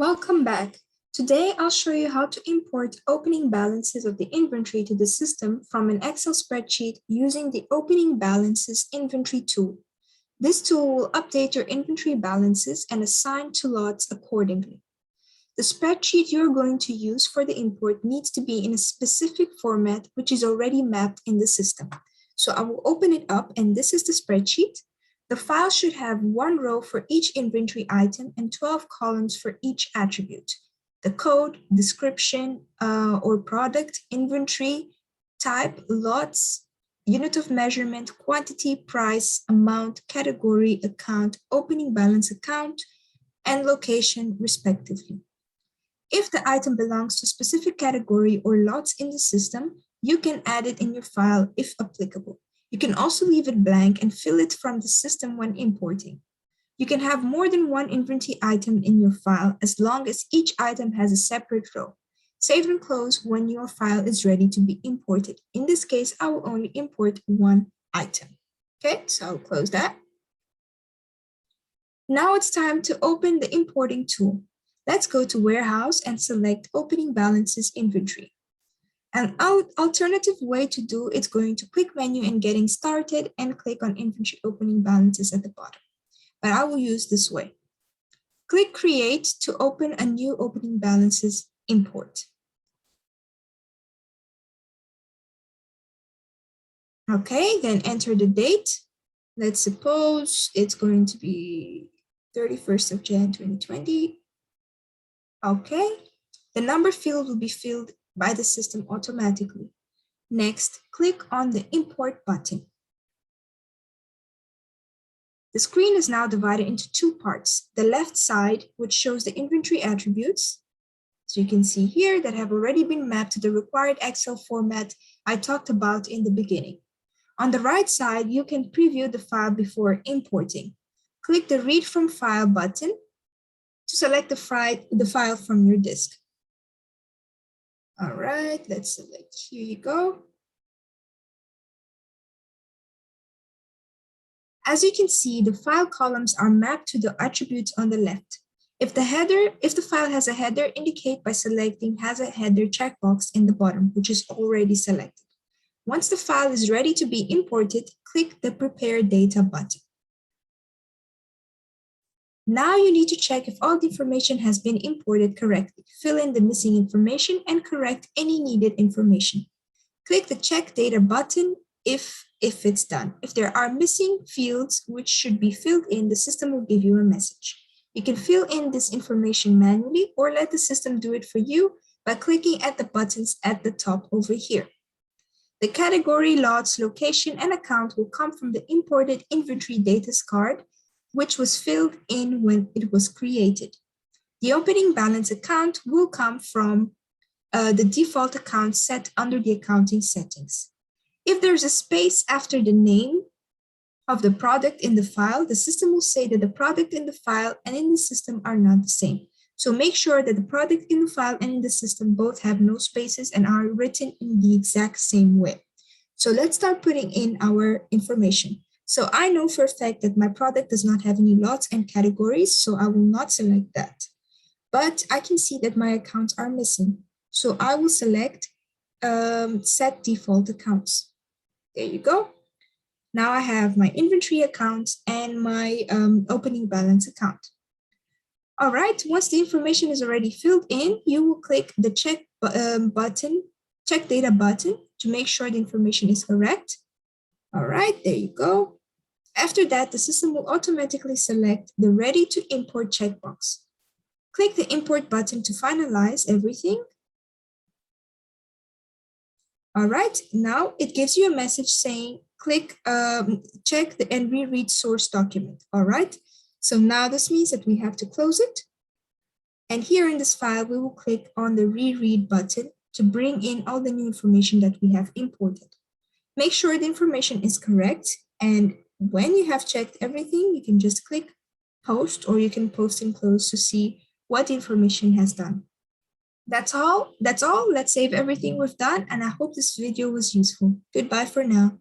Welcome back. Today, I'll show you how to import opening balances of the inventory to the system from an Excel spreadsheet using the Opening Balances Inventory tool. This tool will update your inventory balances and assign to lots accordingly. The spreadsheet you're going to use for the import needs to be in a specific format which is already mapped in the system. So I will open it up, and this is the spreadsheet. The file should have one row for each inventory item and 12 columns for each attribute: the code, description or product, inventory, type, lots, unit of measurement, quantity, price, amount, category, account, opening balance account, and location, respectively. If the item belongs to a specific category or lots in the system, you can add it in your file if applicable. You can also leave it blank and fill it from the system when importing. You can have more than one inventory item in your file as long as each item has a separate row. Save and close when your file is ready to be imported. In this case, I will only import one item. Okay, so I'll close that. Now it's time to open the importing tool. Let's go to Warehouse and select Opening Balances Inventory. An alternative way to do it's going to quick menu and Getting Started and click on Inventory Opening Balances at the bottom. But I will use this way. Click Create to open a new Opening Balances import. Okay, then enter the date. Let's suppose it's going to be 31st of Jan 2020. Okay, the number field will be filled by the system automatically. Next, click on the Import button. The screen is now divided into two parts. The left side, which shows the inventory attributes, so you can see here, that have already been mapped to the required Excel format I talked about in the beginning. On the right side, you can preview the file before importing. Click the Read from File button to select the file from your disk. All right, let's select, here you go. As you can see, the file columns are mapped to the attributes on the left. If the file has a header, indicate by selecting Has a Header checkbox in the bottom, which is already selected. Once the file is ready to be imported, click the Prepare Data button. Now you need to check if all the information has been imported correctly. Fill in the missing information and correct any needed information. Click the Check Data button if it's done. If there are missing fields which should be filled in, the system will give you a message. You can fill in this information manually or let the system do it for you by clicking at the buttons at the top over here. The category, lots, location, and account will come from the imported inventory data card, which was filled in when it was created. The opening balance account will come from the default account set under the accounting settings. If there's a space after the name of the product in the file, the system will say that the product in the file and in the system are not the same. So make sure that the product in the file and in the system both have no spaces and are written in the exact same way. So let's start putting in our information. So I know for a fact that my product does not have any lots and categories, so I will not select that. But I can see that my accounts are missing. So I will select Set Default Accounts. There you go. Now I have my inventory account and my opening balance account. All right, once the information is already filled in, you will click the Check Data button to make sure the information is correct. All right, there you go. After that, the system will automatically select the Ready to Import checkbox. Click the Import button to finalize everything. All right, now it gives you a message saying, check and reread source document. All right, so now this means that we have to close it. And here in this file, we will click on the Reread button to bring in all the new information that we have imported. Make sure the information is correct, and when you have checked everything, you can just click Post, or you can post and close to see what the information has done. That's all. Let's save everything we've done, and I hope this video was useful. Goodbye for now.